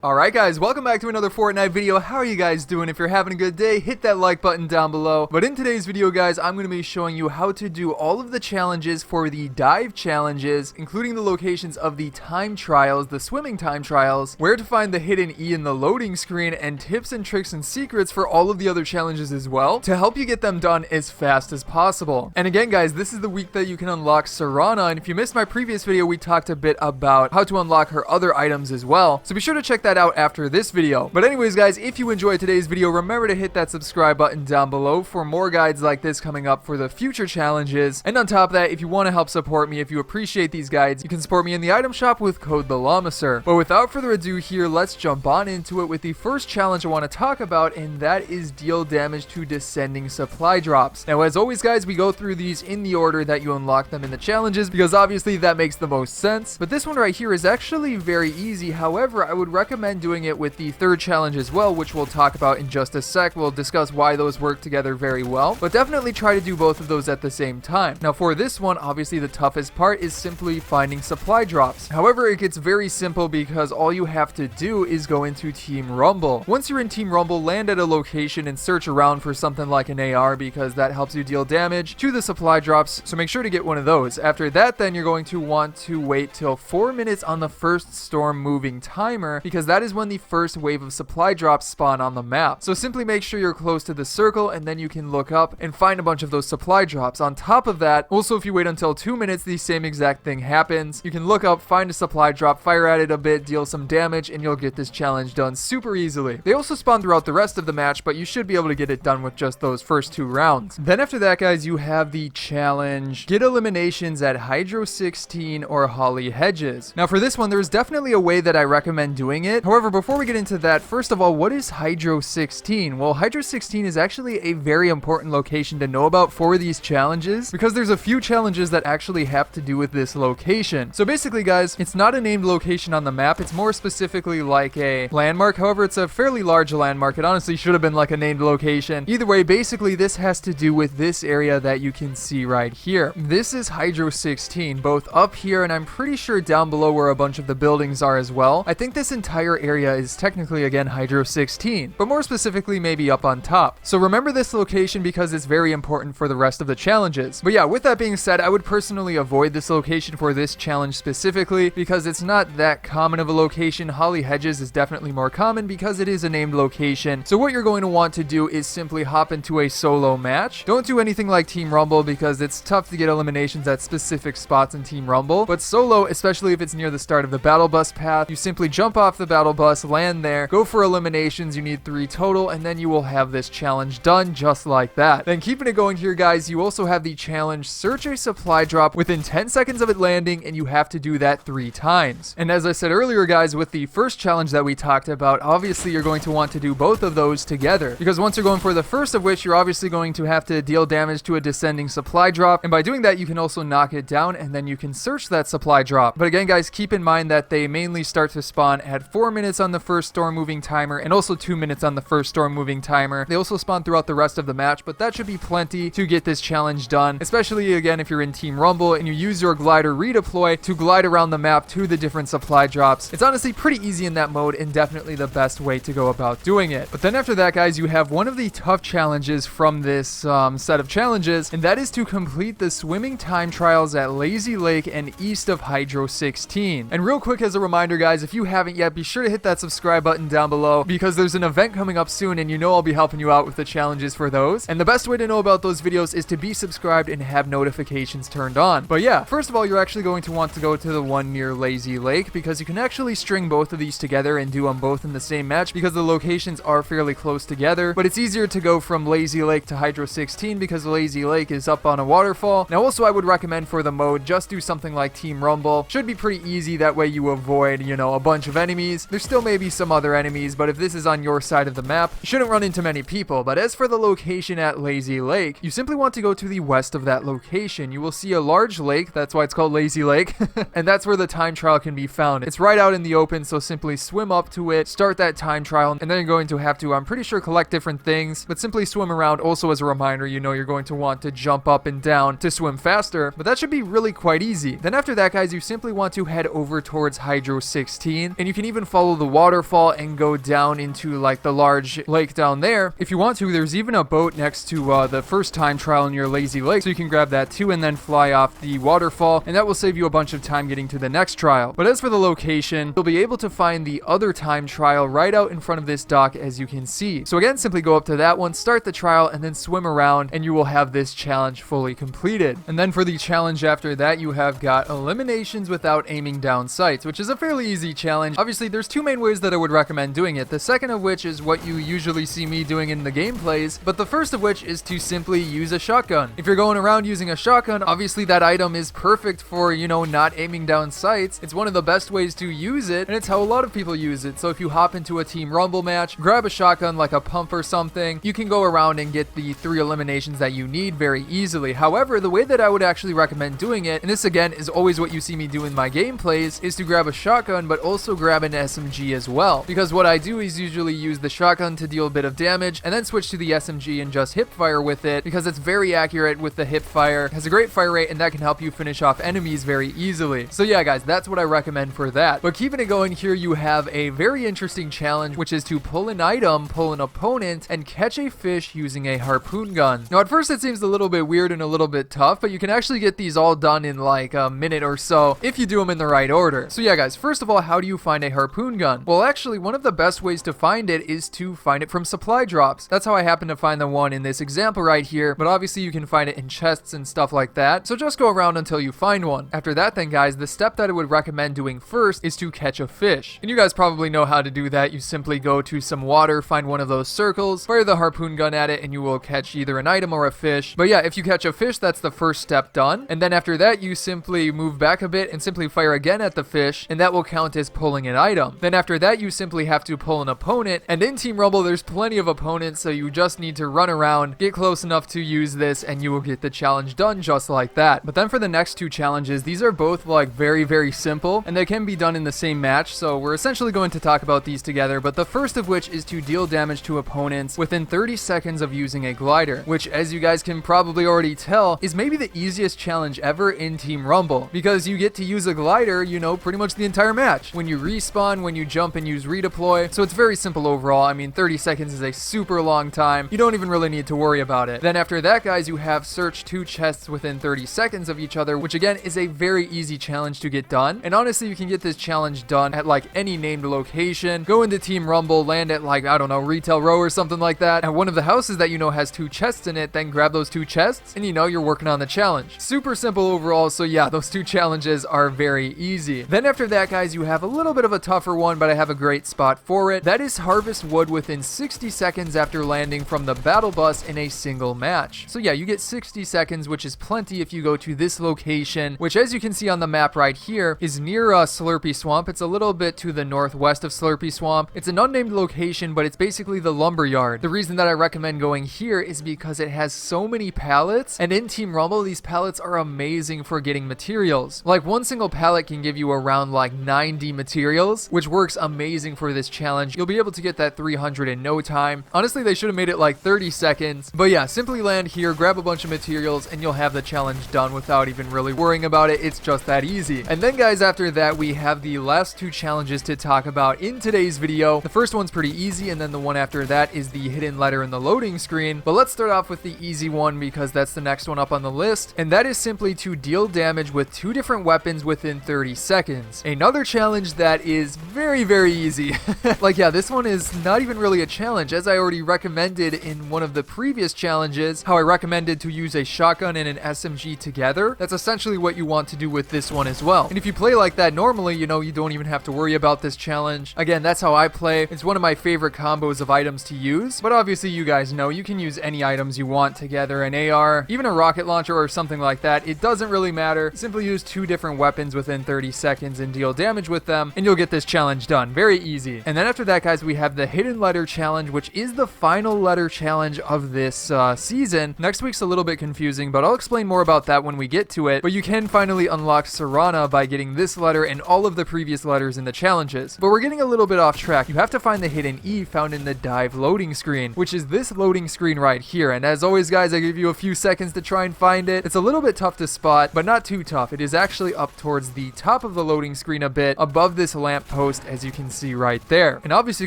Alright guys, welcome back to another Fortnite video. How are you guys doing? If you're having a good day, hit that like button down below. But in today's video guys, I'm going to be showing you how to do all of the challenges for the dive challenges, including the locations of the time trials, the swimming time trials, where to find the hidden E in the loading screen, and tips and tricks and secrets for all of the other challenges as well, to help you get them done as fast as possible. And again guys, this is the week that you can unlock Sorana, and if you missed my previous video, we talked a bit about how to unlock her other items as well, so be sure to check that out after this video. But anyways guys, if you enjoyed today's video, remember to hit that subscribe button down below for more guides like this coming up for the future challenges. And on top of that, if you want to help support me, if you appreciate these guides, you can support me in the item shop with code TheLlamaSir. But without further ado here, let's jump on into it with the first challenge I want to talk about, and that is deal damage to descending supply drops. Now as always guys, we go through these in the order that you unlock them in the challenges, because obviously that makes the most sense. But this one right here is actually very easy. However, I would recommend doing it with the third challenge as well, which we'll talk about in just a sec. We'll discuss why those work together very well, but definitely try to do both of those at the same time. Now for this one, obviously the toughest part is simply finding supply drops. However, it gets very simple because all you have to do is go into Team Rumble. Once you're in Team Rumble, land at a location and search around for something like an AR, because that helps you deal damage to the supply drops, so make sure to get one of those. After that, then you're going to want to wait till 4 minutes on the first storm moving timer, because that is when the first wave of supply drops spawn on the map. So simply make sure you're close to the circle, and then you can look up and find a bunch of those supply drops. On top of that, also if you wait until 2 minutes, the same exact thing happens. You can look up, find a supply drop, fire at it a bit, deal some damage, and you'll get this challenge done super easily. They also spawn throughout the rest of the match, but you should be able to get it done with just those first 2 rounds. Then after that guys, you have the challenge get eliminations at Hyrdro 16 or Holly Hedges. Now for this one, there's definitely a way that I recommend doing it. However, before we get into that, first of all, what is Hyrdro 16? Well, Hyrdro 16 is actually a very important location to know about for these challenges, because there's a few challenges that actually have to do with this location. So basically guys, it's not a named location on the map, it's more specifically like a landmark. However, it's a fairly large landmark. It honestly should have been like a named location. Either way, basically this has to do with this area that you can see right here. This is Hyrdro 16, both up here and I'm pretty sure down below where a bunch of the buildings are as well. I think this entire area is technically again Hyrdro 16, but more specifically maybe up on top. So remember this location because it's very important for the rest of the challenges. But yeah, with that being said, I would personally avoid this location for this challenge specifically because it's not that common of a location. Holly Hedges is definitely more common because it is a named location. So what you're going to want to do is simply hop into a solo match. Don't do anything like Team Rumble because it's tough to get eliminations at specific spots in Team Rumble, but solo, especially if it's near the start of the battle bus path, you simply jump off the battle bus, land there, go for eliminations. You need 3 total, and then you will have this challenge done just like that. Then keeping it going here guys, you also have the challenge search a supply drop within 10 seconds of it landing, and you have to do that 3 times. And as I said earlier guys, with the first challenge that we talked about, obviously you're going to want to do both of those together, because once you're going for the first of which, you're obviously going to have to deal damage to a descending supply drop, and by doing that you can also knock it down, and then you can search that supply drop. But again guys, keep in mind that they mainly start to spawn at 4 minutes on the first storm moving timer, and also 2 minutes on the first storm moving timer. They also spawn throughout the rest of the match, but that should be plenty to get this challenge done, especially again if you're in Team Rumble and you use your glider redeploy to glide around the map to the different supply drops. It's honestly pretty easy in that mode and definitely the best way to go about doing it. But then after that guys, you have one of the tough challenges from this set of challenges, and that is to complete the swimming time trials at Lazy Lake and east of Hyrdro 16. And real quick as a reminder guys, if you haven't yet, be sure to hit that subscribe button down below, because there's an event coming up soon and you know I'll be helping you out with the challenges for those. And the best way to know about those videos is to be subscribed and have notifications turned on. But yeah, first of all, you're actually going to want to go to the one near Lazy Lake, because you can actually string both of these together and do them both in the same match because the locations are fairly close together. But it's easier to go from Lazy Lake to Hyrdro 16 because Lazy Lake is up on a waterfall. Now also I would recommend for the mode, just do something like Team Rumble. Should be pretty easy, that way you avoid, you know, a bunch of enemies. There still may be some other enemies, but if this is on your side of the map, you shouldn't run into many people. But as for the location at Lazy Lake, you simply want to go to the west of that location. You will see a large lake, that's why it's called Lazy Lake, and that's where the time trial can be found. It's right out in the open, so simply swim up to it, start that time trial, and then you're going to have to, I'm pretty sure, collect different things, but simply swim around. Also as a reminder, you know you're going to want to jump up and down to swim faster, but that should be really quite easy. Then after that guys, you simply want to head over towards Hyrdro 16, and you can even follow the waterfall and go down into like the large lake down there. If you want to, there's even a boat next to the first time trial in your lazy lake, so you can grab that too and then fly off the waterfall, and that will save you a bunch of time getting to the next trial. But as for the location, you'll be able to find the other time trial right out in front of this dock, as you can see. So again, simply go up to that one, start the trial, and then swim around, and you will have this challenge fully completed. And then for the challenge after that, you have got eliminations without aiming down sights, which is a fairly easy challenge. Obviously, there's two main ways that I would recommend doing it. The second of which is what you usually see me doing in the gameplays, but the first of which is to simply use a shotgun. If you're going around using a shotgun, obviously that item is perfect for, you know, not aiming down sights. It's one of the best ways to use it, and it's how a lot of people use it. So if you hop into a Team Rumble match, grab a shotgun like a pump or something, you can go around and get the 3 eliminations that you need very easily. However, the way that I would actually recommend doing it, and this again is always what you see me do in my gameplays, is to grab a shotgun but also grab an SMG as well. Because what I do is usually use the shotgun to deal a bit of damage and then switch to the SMG and just hip fire with it, because it's very accurate with the hip fire, has a great fire rate, and that can help you finish off enemies very easily. So yeah guys, that's what I recommend for that. But keeping it going here, you have a very interesting challenge, which is to pull an item, pull an opponent, and catch a fish using a harpoon gun. Now at first it seems a little bit weird and a little bit tough, but you can actually get these all done in like a minute or so if you do them in the right order. So yeah guys, first of all, how do you find a harpoon gun? Well, actually one of the best ways to find it is to find it from supply drops. That's how I happen to find the one in this example right here, but obviously you can find it in chests and stuff like that. So just go around until you find one. After that then guys, the step that I would recommend doing first is to catch a fish. And you guys probably know how to do that. You simply go to some water, find one of those circles, fire the harpoon gun at it, and you will catch either an item or a fish. But yeah, if you catch a fish, that's the first step done. And then after that, you simply move back a bit and simply fire again at the fish, and that will count as pulling an item. Then after that, you simply have to pull an opponent, and in Team Rumble, there's plenty of opponents, so you just need to run around, get close enough to use this, and you will get the challenge done just like that. But then for the next two challenges, these are both like very simple, and they can be done in the same match, so we're essentially going to talk about these together. But the first of which is to deal damage to opponents within 30 seconds of using a glider, which, as you guys can probably already tell, is maybe the easiest challenge ever in Team Rumble, because you get to use a glider, you know, pretty much the entire match. When you respawn, when you jump and use redeploy, so it's very simple overall. I mean, 30 seconds is a super long time. You don't even really need to worry about it. Then after that, guys, you have search 2 chests within 30 seconds of each other, which again is a very easy challenge to get done. And honestly, you can get this challenge done at like any named location. Go into Team Rumble, land at like, I don't know, Retail Row or something like that, at one of the houses that you know has 2 chests in it, then grab those 2 chests, and you know you're working on the challenge. Super simple overall, so yeah, those 2 challenges are very easy. Then after that, guys, you have a little bit of a tougher one, but I have a great spot for it. That is harvest wood within 60 seconds after landing from the battle bus in a single match. So yeah, you get 60 seconds, which is plenty if you go to this location, which as you can see on the map right here, is near Slurpy Swamp. It's a little bit to the northwest of Slurpy Swamp. It's an unnamed location, but it's basically the lumber yard. The reason that I recommend going here is because it has so many pallets, and in Team Rumble, these pallets are amazing for getting materials. Like one single pallet can give you around like 90 materials, which works amazing for this challenge. You'll be able to get that 300 in no time. Honestly, they should have made it like 30 seconds. But yeah, simply land here, grab a bunch of materials, and you'll have the challenge done without even really worrying about it. It's just that easy. And then guys, after that, we have the last 2 challenges to talk about in today's video. The first one's pretty easy, and then the one after that is the hidden letter in the loading screen. But let's start off with the easy one because that's the next one up on the list. And that is simply to deal damage with 2 different weapons within 30 seconds. Another challenge that is very easy. Like yeah, this one is not even really a challenge, as I already recommended in one of the previous challenges, how I recommended to use a shotgun and an SMG together. That's essentially what you want to do with this one as well. And if you play like that normally, you know, you don't even have to worry about this challenge. Again, that's how I play. It's one of my favorite combos of items to use, but obviously you guys know you can use any items you want together, an AR, even a rocket launcher or something like that. It doesn't really matter. Simply use 2 different weapons within 30 seconds and deal damage with them, and you'll get this challenge done. Very easy. And then after that, guys, we have the hidden letter challenge, which is the final letter challenge of this season. Next week's a little bit confusing, but I'll explain more about that when we get to it. But you can finally unlock Sorana by getting this letter and all of the previous letters in the challenges. But we're getting a little bit off track. You have to find the hidden E found in the dive loading screen, which is this loading screen right here. And as always, guys, I give you a few seconds to try and find it. It's a little bit tough to spot, but not too tough. It is actually up towards the top of the loading screen a bit, above this lamp post lamppost, as you can see right there. And obviously,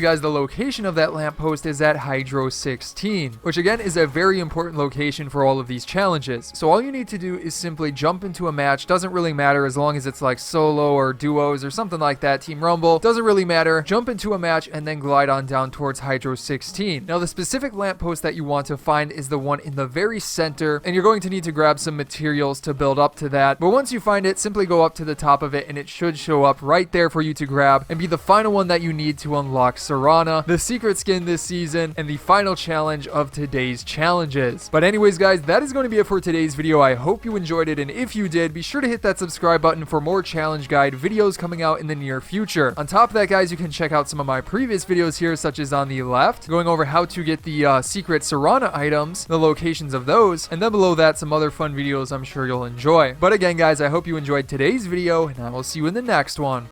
guys, the location of that lamppost is at Hyrdro 16, which again is a very important location for all of these challenges. So all you need to do is simply jump into a match. Doesn't really matter as long as it's like solo or duos or something like that. Team Rumble, doesn't really matter. Jump into a match and then glide on down towards Hyrdro 16. Now, the specific lamppost that you want to find is the one in the very center, and you're going to need to grab some materials to build up to that. But once you find it, simply go up to the top of it and it should show up right there for you to grab and be the final one that you need to unlock Sorana, the secret skin this season, and the final challenge of today's challenges. But anyways, guys, that is going to be it for today's video. I hope you enjoyed it, and if you did, be sure to hit that subscribe button for more challenge guide videos coming out in the near future. On top of that, guys, you can check out some of my previous videos here, such as on the left, going over how to get the secret Sorana items, the locations of those, and then below that, some other fun videos I'm sure you'll enjoy. But again, guys, I hope you enjoyed today's video, and I will see you in the next one.